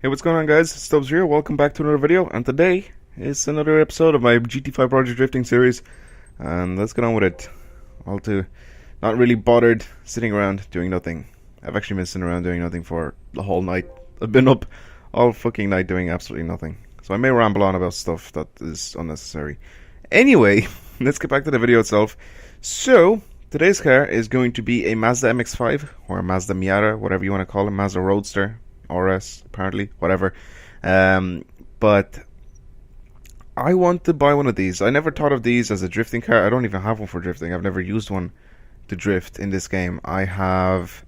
Hey, what's going on, guys? Stubbs here. Welcome back to another video, and today is another episode of my GT5 Project Drifting series, and let's get on with it. All too not really bothered sitting around doing nothing. I've actually been sitting around doing nothing for the whole night. I've been up all fucking night doing absolutely nothing, so I may ramble on about stuff that is unnecessary. Anyway, let's get back to the video itself. So today's car is going to be a Mazda MX5 or a Mazda Miata, whatever you want to call it, Mazda Roadster. RS, apparently, whatever. But I want to buy one of these. I never thought of these as a drifting car. I don't even have one for drifting. I've never used one to drift in this game. I have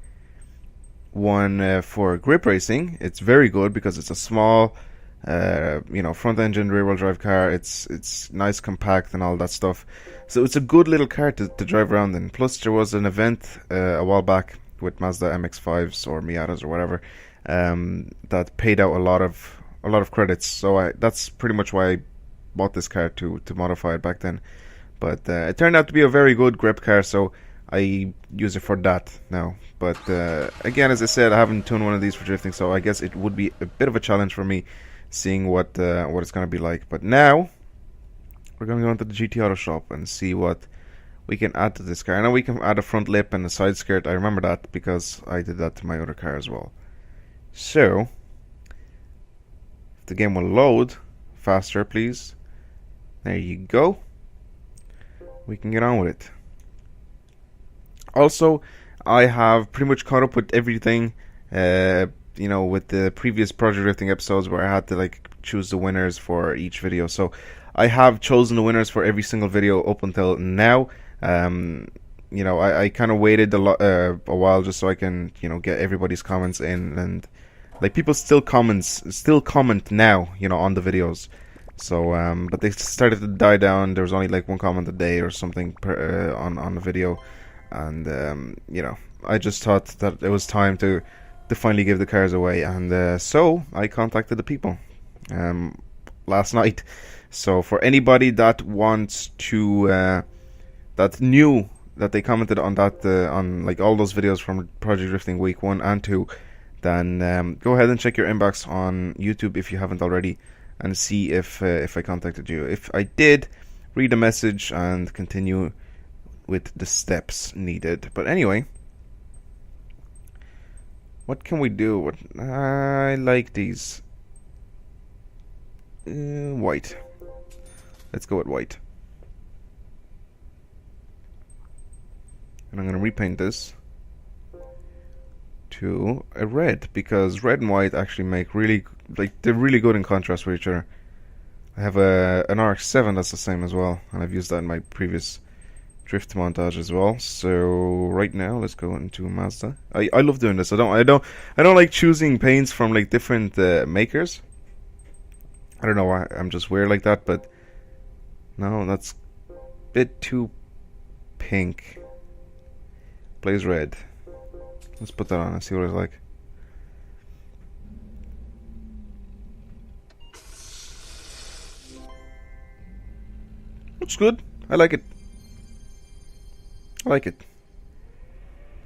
one for grip racing. It's very good because it's a small, front engine rear wheel drive car. It's nice, compact, and all that stuff. So it's a good little car to drive around in. Plus, there was an event a while back with Mazda MX5s or Miatas or whatever. That paid out a lot of credits, so that's pretty much why I bought this car to modify it back then. But it turned out to be a very good grip car, so I use it for that now. But again, as I said, I haven't tuned one of these for drifting, so I guess it would be a bit of a challenge for me seeing what it's going to be like. But now we're going to go into the GT Auto shop and see what we can add to this car. I know we can add a front lip and a side skirt. I remember that because I did that to my other car as well. So, if the game will load faster, please. There you go. We can get on with it. Also, I have pretty much caught up with everything, with the previous Project Drifting episodes where I had to choose the winners for each video. So, I have chosen the winners for every single video up until now. I kind of waited a while just so I can, get everybody's comments in, and people still comment now, on the videos. So, but they started to die down. There was only one comment a day or something on the video, and I just thought that it was time to finally give the cars away, and so I contacted the people last night. So for anybody that wants to that knew that they commented on that on all those videos from Project Drifting Week 1 and 2, then go ahead and check your inbox on YouTube if you haven't already, and see if I contacted you. If I did, read the message and continue with the steps needed. But anyway, what can we do? I like these. White. Let's go with white. And I'm going to repaint this to a red, because red and white actually make they're really good in contrast with each other. I have an RX-7 that's the same as well, and I've used that in my previous drift montage as well. So right now, let's go into Mazda. I love doing this. I don't like choosing paints from different makers. I don't know why, I'm just weird like that, but no, that's a bit too pink. Blaze red. Let's put that on and see what it's like. Looks good. I like it. I like it.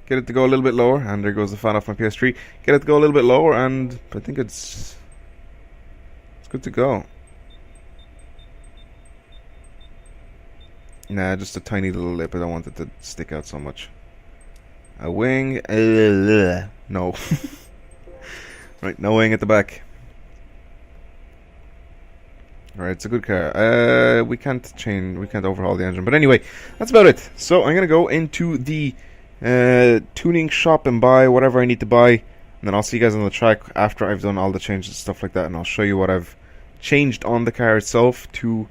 Get it to go a little bit lower, and there goes the fan off my PS3. Get it to go a little bit lower, and I think it's good to go. Nah, just a tiny little lip. I don't want it to stick out so much. A wing. No. Right, no wing at the back. Alright, it's a good car. We can't overhaul the engine. But anyway, that's about it. So I'm going to go into the tuning shop and buy whatever I need to buy. And then I'll see you guys on the track after I've done all the changes and stuff like that. And I'll show you what I've changed on the car itself to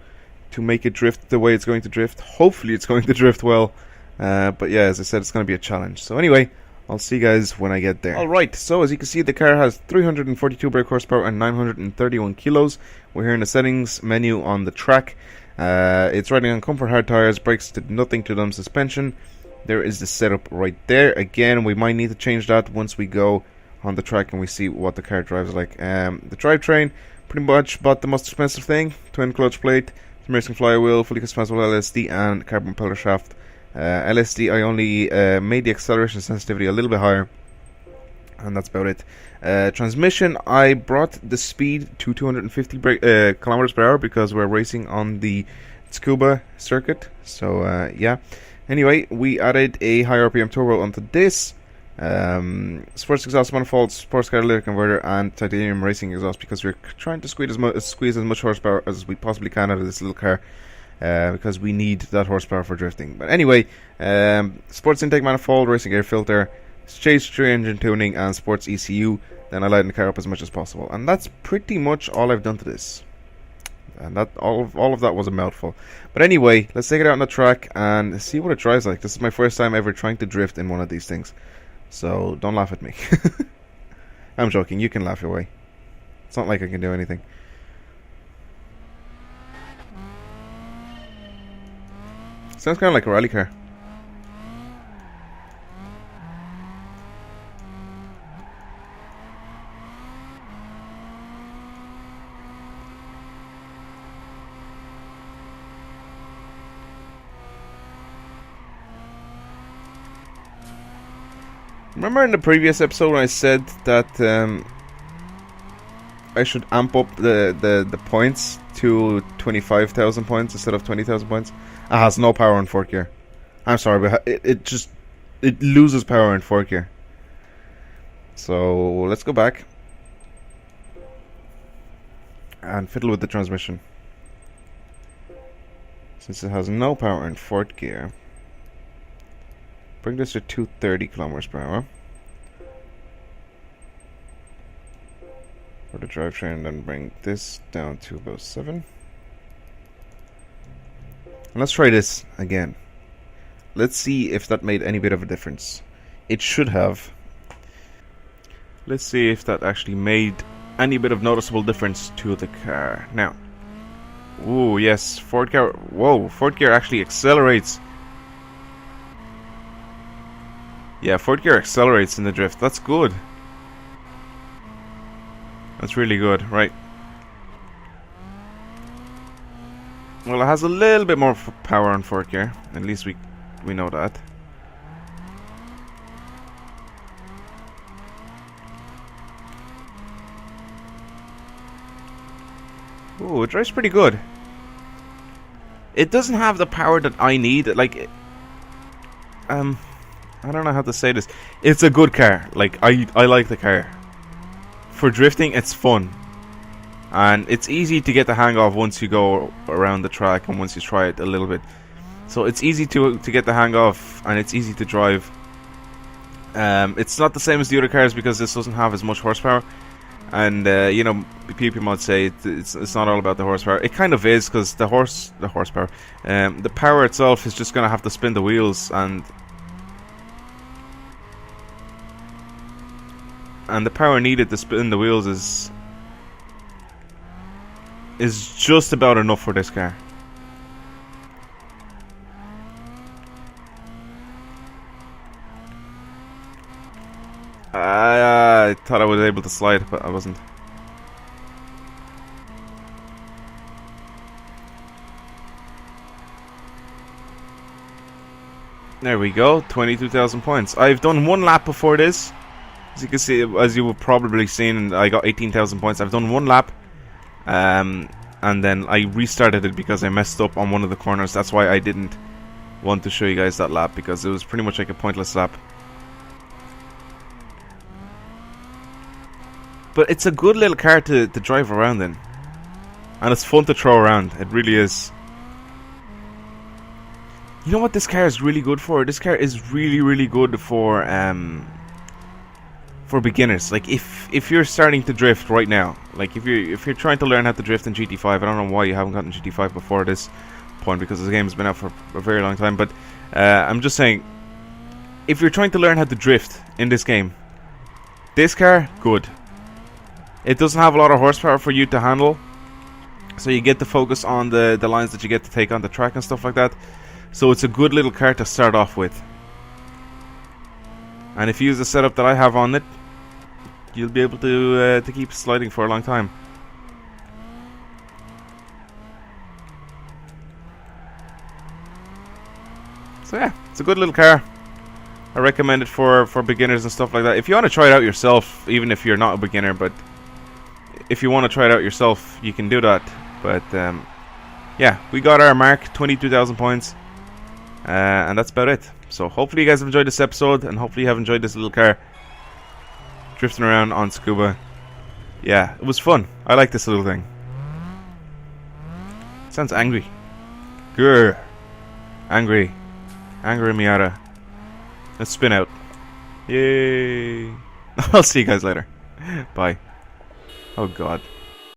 make it drift the way it's going to drift. Hopefully it's going to drift well. But yeah, as I said, it's going to be a challenge. So anyway, I'll see you guys when I get there. Alright, so as you can see, the car has 342 brake horsepower and 931 kilos. We're here in the settings menu on the track. It's riding on comfort hard tires, brakes did nothing to them, suspension. There is the setup right there. Again, we might need to change that once we go on the track and we see what the car drives like. The drivetrain, pretty much bought the most expensive thing. Twin clutch plate, racing flywheel, fully customizable LSD, and carbon propeller shaft. LSD, I only made the acceleration sensitivity a little bit higher and that's about it. Transmission, I brought the speed to 250 kilometers per hour because we're racing on the Tsukuba circuit. So yeah. Anyway, we added a high RPM turbo onto this. Sports exhaust manifold, sports catalytic converter, and titanium racing exhaust because we're trying to squeeze as much horsepower as we possibly can out of this little car. Because we need that horsepower for drifting. But anyway, sports intake manifold, racing air filter, stage 3 engine tuning, and sports ECU. Then I lighten the car up as much as possible, and that's pretty much all I've done to this. And that all of that was a mouthful. But anyway, let's take it out on the track and see what it drives like. This is my first time ever trying to drift in one of these things, so don't laugh at me. I'm joking. You can laugh your way. It's not like I can do anything. Sounds kind of like a rally car. Remember in the previous episode when I said that I should amp up the points to 25,000 points instead of 20,000 points? It has no power in 4th gear. I'm sorry, but it loses power in 4th gear. So let's go back and fiddle with the transmission. Since it has no power in 4th gear, bring this to 230 kilometers per hour for the drivetrain, then bring this down to about 7. And let's try this again. Let's see if that made any bit of a difference. It should have. Let's see if that actually made any bit of noticeable difference to the car. Now, ooh, yes, 4th gear. Whoa, 4th gear actually accelerates. Yeah, 4th gear accelerates in the drift. That's good. That's really good, right? Well, it has a little bit more power on 4th gear. At least we know that. Ooh, it drives pretty good. It doesn't have the power that I need. Like, I don't know how to say this. It's a good car. Like, I like the car. For drifting, it's fun. And it's easy to get the hang of once you go around the track and once you try it a little bit. So it's easy to get the hang of, and it's easy to drive. It's not the same as the other cars because this doesn't have as much horsepower. And you know, people might say it's not all about the horsepower. It kind of is, because the horsepower, the power itself is just gonna have to spin the wheels, and the power needed to spin the wheels is just about enough for this car. I thought I was able to slide, but I wasn't. There we go, 22,000 points. I've done one lap before this. As you can see, as you have probably seen, I got 18,000 points. I've done one lap, and then I restarted it because I messed up on one of the corners. That's why I didn't want to show you guys that lap, because it was pretty much like a pointless lap. But it's a good little car to drive around in, and it's fun to throw around. It really is. You know what this car is really good for? This car is really good for beginners. Like, if you're starting to drift right now, like if you're trying to learn how to drift in GT5, I don't know why you haven't gotten GT5 before this point, because the game's been out for a very long time, but I'm just saying, if you're trying to learn how to drift in this game, this car, good. It doesn't have a lot of horsepower for you to handle, so you get to focus on the lines that you get to take on the track and stuff like that. So it's a good little car to start off with. And if you use the setup that I have on it, you'll be able to keep sliding for a long time. So yeah, it's a good little car. I recommend it for beginners and stuff like that. If you want to try it out yourself, even if you're not a beginner, but if you want to try it out yourself, you can do that. But yeah, we got our mark, 22,000 points, and that's about it. So hopefully you guys have enjoyed this episode, and hopefully you have enjoyed this little car drifting around on Scuba. Yeah, it was fun. I like this little thing. Sounds angry. Grr. Angry. Angry Miata. Let's spin out. Yay. I'll see you guys later. Bye. Oh god.